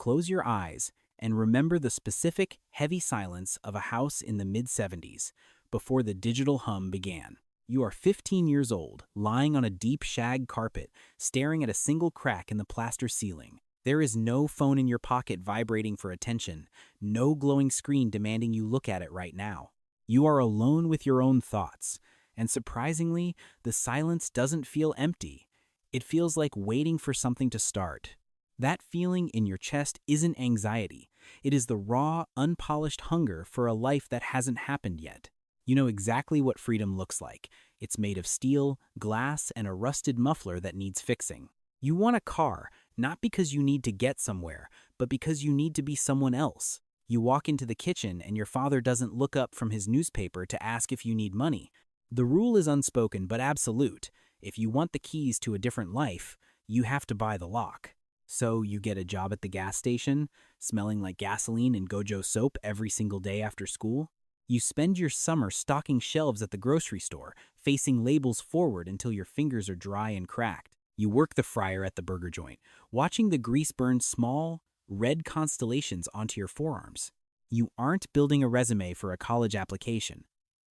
Close your eyes and remember the specific, heavy silence of a house in the mid-70s, before the digital hum began. You are 15 years old, lying on a deep shag carpet, staring at a single crack in the plaster ceiling. There is no phone in your pocket vibrating for attention, no glowing screen demanding you look at it right now. You are alone with your own thoughts, and surprisingly, the silence doesn't feel empty. It feels like waiting for something to start. That feeling in your chest isn't anxiety. It is the raw, unpolished hunger for a life that hasn't happened yet. You know exactly what freedom looks like. It's made of steel, glass, and a rusted muffler that needs fixing. You want a car, not because you need to get somewhere, but because you need to be someone else. You walk into the kitchen and your father doesn't look up from his newspaper to ask if you need money. The rule is unspoken but absolute. If you want the keys to a different life, you have to buy the lock. So you get a job at the gas station, smelling like gasoline and Gojo soap every single day after school. You spend your summer stocking shelves at the grocery store, facing labels forward until your fingers are dry and cracked. You work the fryer at the burger joint, watching the grease burn small, red constellations onto your forearms. You aren't building a resume for a college application.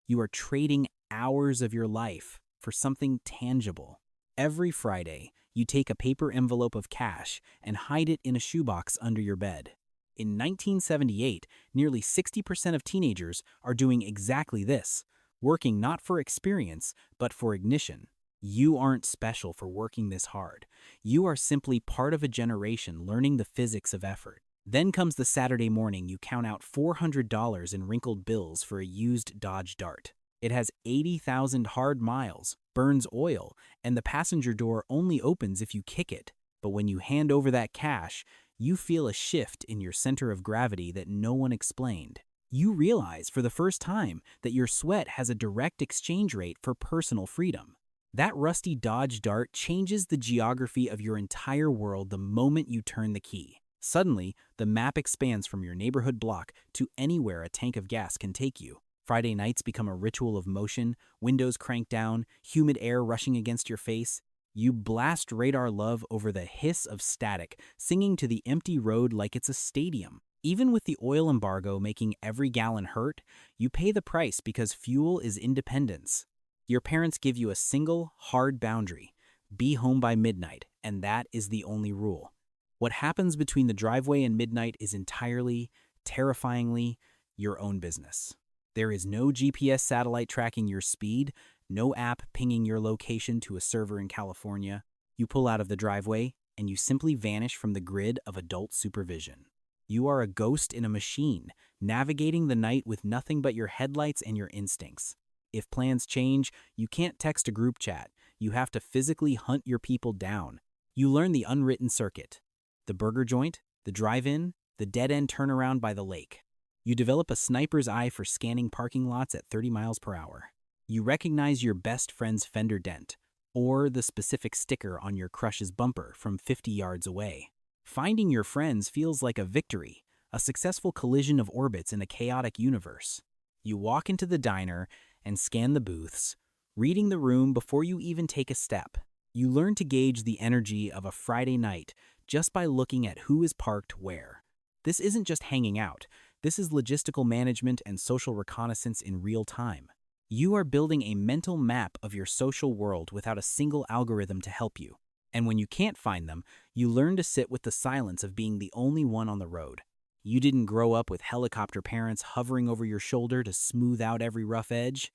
You are trading hours of your life for something tangible. Every Friday, you take a paper envelope of cash and hide it in a shoebox under your bed. In 1978, nearly 60% of teenagers are doing exactly this, working not for experience, but for ignition. You aren't special for working this hard. You are simply part of a generation learning the physics of effort. Then comes the Saturday morning you count out $400 in wrinkled bills for a used Dodge Dart. It has 80,000 hard miles, burns oil, and the passenger door only opens if you kick it. But when you hand over that cash, you feel a shift in your center of gravity that no one explained. You realize for the first time that your sweat has a direct exchange rate for personal freedom. That rusty Dodge Dart changes the geography of your entire world the moment you turn the key. Suddenly, the map expands from your neighborhood block to anywhere a tank of gas can take you. Friday nights become a ritual of motion, windows cranked down, humid air rushing against your face. You blast Radar Love over the hiss of static, singing to the empty road like it's a stadium. Even with the oil embargo making every gallon hurt, you pay the price because fuel is independence. Your parents give you a single, hard boundary. Be home by midnight, and that is the only rule. What happens between the driveway and midnight is entirely, terrifyingly, your own business. There is no GPS satellite tracking your speed, no app pinging your location to a server in California. You pull out of the driveway, and you simply vanish from the grid of adult supervision. You are a ghost in a machine, navigating the night with nothing but your headlights and your instincts. If plans change, you can't text a group chat. You have to physically hunt your people down. You learn the unwritten circuit. The burger joint, the drive-in, the dead-end turnaround by the lake. You develop a sniper's eye for scanning parking lots at 30 miles per hour. You recognize your best friend's fender dent, or the specific sticker on your crush's bumper from 50 yards away. Finding your friends feels like a victory, a successful collision of orbits in a chaotic universe. You walk into the diner and scan the booths, reading the room before you even take a step. You learn to gauge the energy of a Friday night just by looking at who is parked where. This isn't just hanging out. This is logistical management and social reconnaissance in real time. You are building a mental map of your social world without a single algorithm to help you. And when you can't find them, you learn to sit with the silence of being the only one on the road. You didn't grow up with helicopter parents hovering over your shoulder to smooth out every rough edge.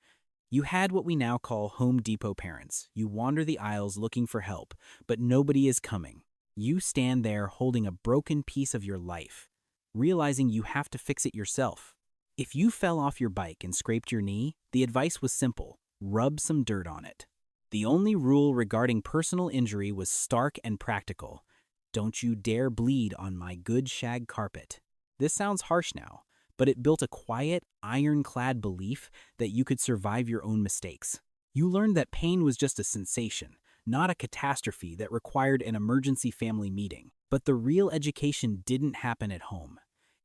You had what we now call Home Depot parents. You wander the aisles looking for help, but nobody is coming. You stand there holding a broken piece of your life, realizing you have to fix it yourself. If you fell off your bike and scraped your knee, the advice was simple: rub some dirt on it. The only rule regarding personal injury was stark and practical. Don't you dare bleed on my good shag carpet. This sounds harsh now, but it built a quiet, ironclad belief that you could survive your own mistakes. You learned that pain was just a sensation, not a catastrophe that required an emergency family meeting. But the real education didn't happen at home.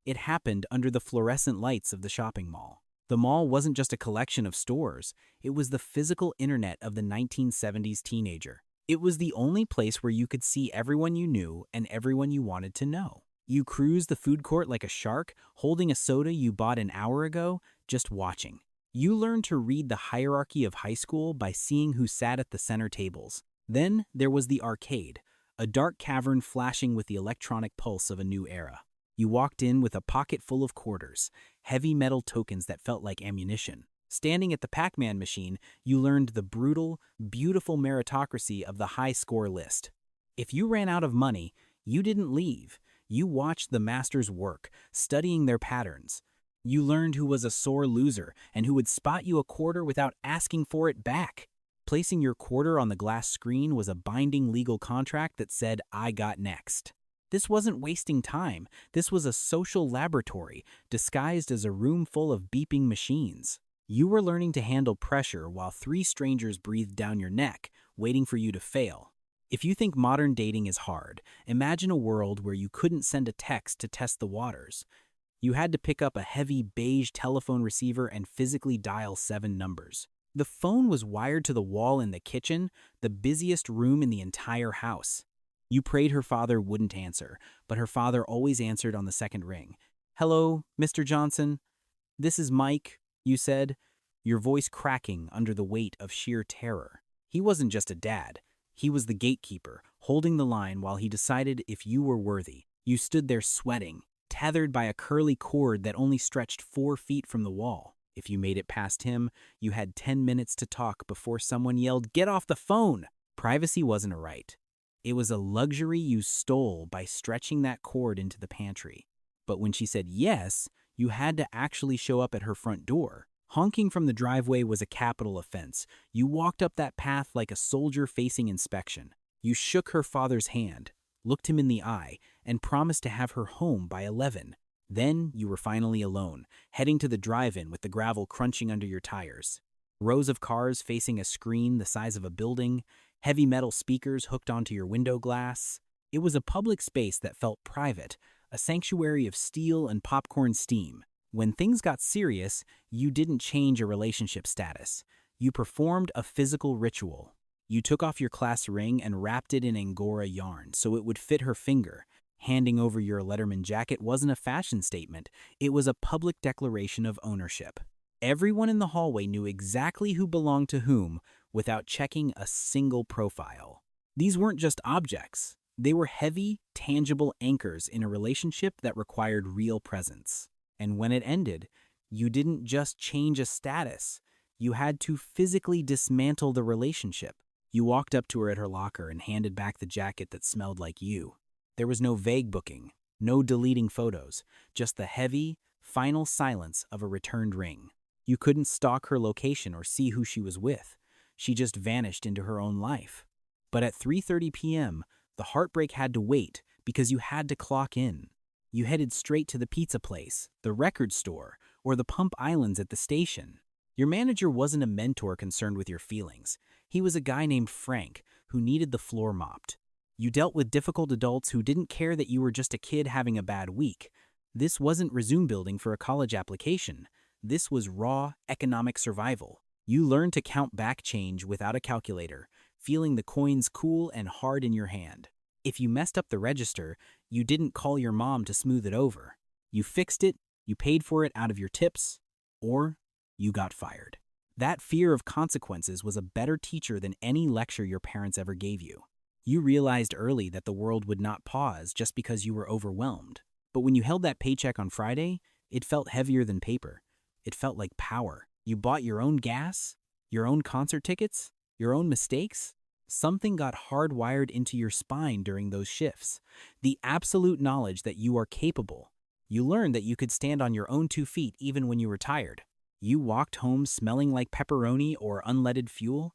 It happened under the fluorescent lights of the shopping mall. The mall wasn't just a collection of stores. It was the physical internet of the 1970s teenager. It was the only place where you could see everyone you knew and everyone you wanted to know. You cruise the food court like a shark, holding a soda you bought an hour ago, just watching. You learn to read the hierarchy of high school by seeing who sat at the center tables. Then there was the arcade, a dark cavern flashing with the electronic pulse of a new era. You walked in with a pocket full of quarters, heavy metal tokens that felt like ammunition. Standing at the Pac-Man machine, you learned the brutal, beautiful meritocracy of the high score list. If you ran out of money, you didn't leave. You watched the masters work, studying their patterns. You learned who was a sore loser and who would spot you a quarter without asking for it back. Placing your quarter on the glass screen was a binding legal contract that said, "I got next." This wasn't wasting time. This was a social laboratory, disguised as a room full of beeping machines. You were learning to handle pressure while three strangers breathed down your neck, waiting for you to fail. If you think modern dating is hard, imagine a world where you couldn't send a text to test the waters. You had to pick up a heavy beige telephone receiver and physically dial 7 numbers. The phone was wired to the wall in the kitchen, the busiest room in the entire house. You prayed her father wouldn't answer, but her father always answered on the second ring. "Hello, Mr. Johnson. This is Mike," you said, your voice cracking under the weight of sheer terror. He wasn't just a dad. He was the gatekeeper, holding the line while he decided if you were worthy. You stood there sweating, tethered by a curly cord that only stretched 4 feet from the wall. If you made it past him, you had 10 minutes to talk before someone yelled, "Get off the phone!" Privacy wasn't a right. It was a luxury you stole by stretching that cord into the pantry. But when she said yes, you had to actually show up at her front door. Honking from the driveway was a capital offense. You walked up that path like a soldier facing inspection. You shook her father's hand, looked him in the eye, and promised to have her home by 11. Then you were finally alone, heading to the drive-in with the gravel crunching under your tires. Rows of cars facing a screen the size of a building, heavy metal speakers hooked onto your window glass. It was a public space that felt private, a sanctuary of steel and popcorn steam. When things got serious, you didn't change a relationship status. You performed a physical ritual. You took off your class ring and wrapped it in Angora yarn so it would fit her finger. Handing over your Letterman jacket wasn't a fashion statement. It was a public declaration of ownership. Everyone in the hallway knew exactly who belonged to whom without checking a single profile. These weren't just objects. They were heavy, tangible anchors in a relationship that required real presence. And when it ended, you didn't just change a status. You had to physically dismantle the relationship. You walked up to her at her locker and handed back the jacket that smelled like you. There was no vague booking, no deleting photos, just the heavy, final silence of a returned ring. You couldn't stalk her location or see who she was with. She just vanished into her own life. But at 3:30 p.m., the heartbreak had to wait because you had to clock in. You headed straight to the pizza place, the record store, or the Pump Islands at the station. Your manager wasn't a mentor concerned with your feelings. He was a guy named Frank who needed the floor mopped. You dealt with difficult adults who didn't care that you were just a kid having a bad week. This wasn't resume building for a college application. This was raw economic survival. You learned to count back change without a calculator, feeling the coins cool and hard in your hand. If you messed up the register, you didn't call your mom to smooth it over. You fixed it, you paid for it out of your tips, or you got fired. That fear of consequences was a better teacher than any lecture your parents ever gave you. You realized early that the world would not pause just because you were overwhelmed. But when you held that paycheck on Friday, it felt heavier than paper. It felt like power. You bought your own gas, your own concert tickets, your own mistakes. Something got hardwired into your spine during those shifts. The absolute knowledge that you are capable. You learned that you could stand on your own 2 feet even when you were tired. You walked home smelling like pepperoni or unleaded fuel,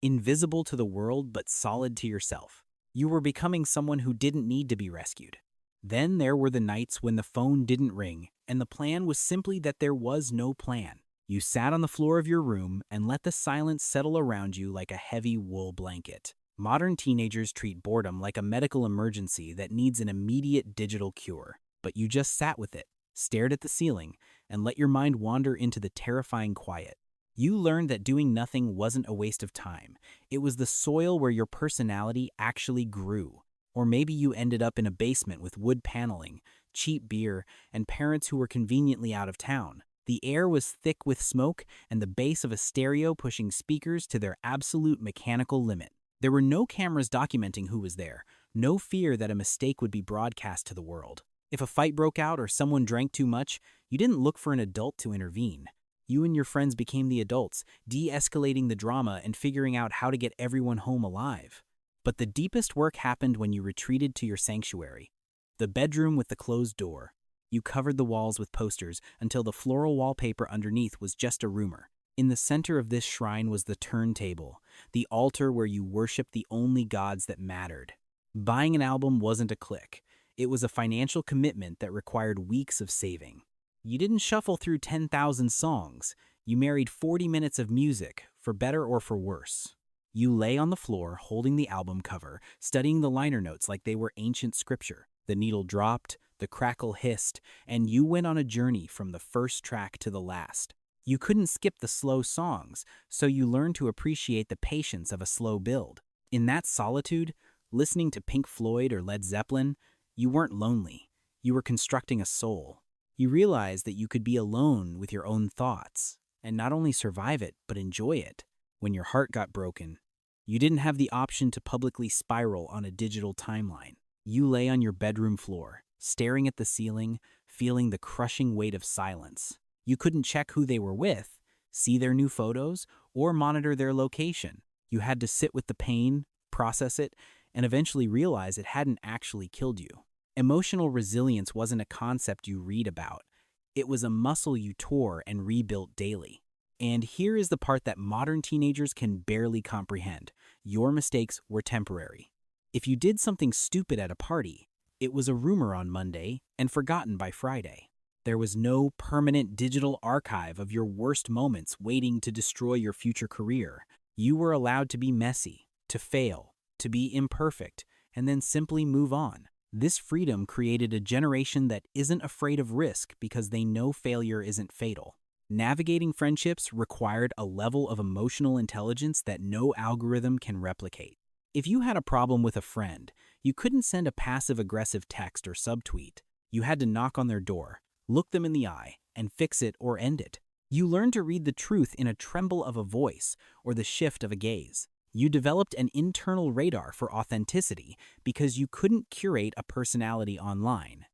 invisible to the world but solid to yourself. You were becoming someone who didn't need to be rescued. Then there were the nights when the phone didn't ring, and the plan was simply that there was no plan. You sat on the floor of your room and let the silence settle around you like a heavy wool blanket. Modern teenagers treat boredom like a medical emergency that needs an immediate digital cure. But you just sat with it, stared at the ceiling, and let your mind wander into the terrifying quiet. You learned that doing nothing wasn't a waste of time. It was the soil where your personality actually grew. Or maybe you ended up in a basement with wood paneling, cheap beer, and parents who were conveniently out of town. The air was thick with smoke and the bass of a stereo pushing speakers to their absolute mechanical limit. There were no cameras documenting who was there, no fear that a mistake would be broadcast to the world. If a fight broke out or someone drank too much, you didn't look for an adult to intervene. You and your friends became the adults, de-escalating the drama and figuring out how to get everyone home alive. But the deepest work happened when you retreated to your sanctuary, the bedroom with the closed door. You covered the walls with posters until the floral wallpaper underneath was just a rumor. In the center of this shrine was the turntable, the altar where you worshiped the only gods that mattered. Buying an album wasn't a click. It was a financial commitment that required weeks of saving. You didn't shuffle through 10,000 songs. You married 40 minutes of music, for better or for worse. You lay on the floor holding the album cover, studying the liner notes like they were ancient scripture. The needle dropped, the crackle hissed, and you went on a journey from the first track to the last. You couldn't skip the slow songs, so you learned to appreciate the patience of a slow build. In that solitude, listening to Pink Floyd or Led Zeppelin, you weren't lonely. You were constructing a soul. You realized that you could be alone with your own thoughts, and not only survive it, but enjoy it. When your heart got broken, you didn't have the option to publicly spiral on a digital timeline. You lay on your bedroom floor, staring at the ceiling, feeling the crushing weight of silence. You couldn't check who they were with, see their new photos, or monitor their location. You had to sit with the pain, process it, and eventually realize it hadn't actually killed you. Emotional resilience wasn't a concept you read about. It was a muscle you tore and rebuilt daily. And here is the part that modern teenagers can barely comprehend. Your mistakes were temporary. If you did something stupid at a party, it was a rumor on Monday and forgotten by Friday. There was no permanent digital archive of your worst moments waiting to destroy your future career. You were allowed to be messy, to fail, to be imperfect, and then simply move on. This freedom created a generation that isn't afraid of risk because they know failure isn't fatal. Navigating friendships required a level of emotional intelligence that no algorithm can replicate. If you had a problem with a friend, you couldn't send a passive-aggressive text or subtweet. You had to knock on their door, look them in the eye, and fix it or end it. You learned to read the truth in a tremble of a voice or the shift of a gaze. You developed an internal radar for authenticity because you couldn't curate a personality online.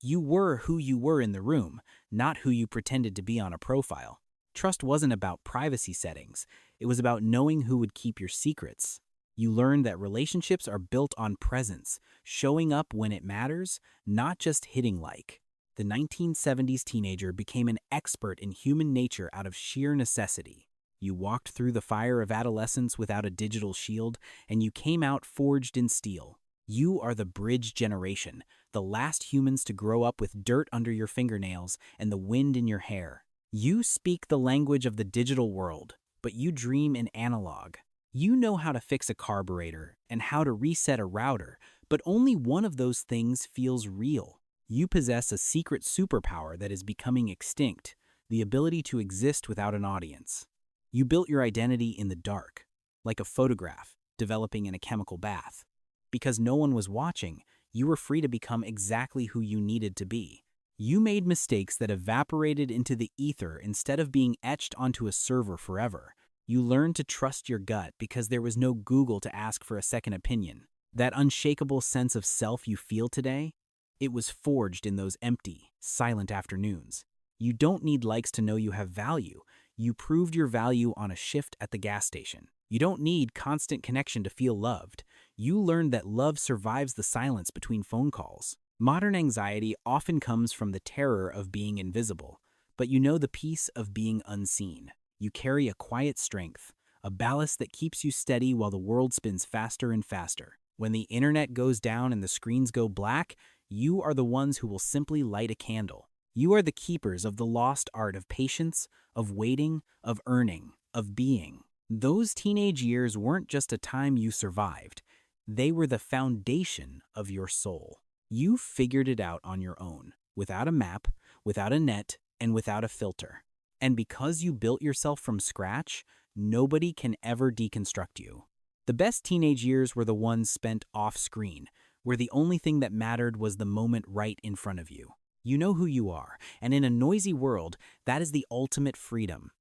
You were who you were in the room, not who you pretended to be on a profile. Trust wasn't about privacy settings. It was about knowing who would keep your secrets. You learned that relationships are built on presence, showing up when it matters, not just hitting like. The 1970s teenager became an expert in human nature out of sheer necessity. You walked through the fire of adolescence without a digital shield, and you came out forged in steel. You are the bridge generation, the last humans to grow up with dirt under your fingernails and the wind in your hair. You speak the language of the digital world, but you dream in analog. You know how to fix a carburetor and how to reset a router, but only one of those things feels real. You possess a secret superpower that is becoming extinct, the ability to exist without an audience. You built your identity in the dark, like a photograph developing in a chemical bath. Because no one was watching, you were free to become exactly who you needed to be. You made mistakes that evaporated into the ether instead of being etched onto a server forever. You learned to trust your gut because there was no Google to ask for a second opinion. That unshakable sense of self you feel today, it was forged in those empty, silent afternoons. You don't need likes to know you have value. You proved your value on a shift at the gas station. You don't need constant connection to feel loved. You learned that love survives the silence between phone calls. Modern anxiety often comes from the terror of being invisible, but you know the peace of being unseen. You carry a quiet strength, a ballast that keeps you steady while the world spins faster and faster. When the internet goes down and the screens go black, you are the ones who will simply light a candle. You are the keepers of the lost art of patience, of waiting, of earning, of being. Those teenage years weren't just a time you survived. They were the foundation of your soul. You figured it out on your own, without a map, without a net, and without a filter. And because you built yourself from scratch, nobody can ever deconstruct you. The best teenage years were the ones spent off-screen, where the only thing that mattered was the moment right in front of you. You know who you are, and in a noisy world, that is the ultimate freedom.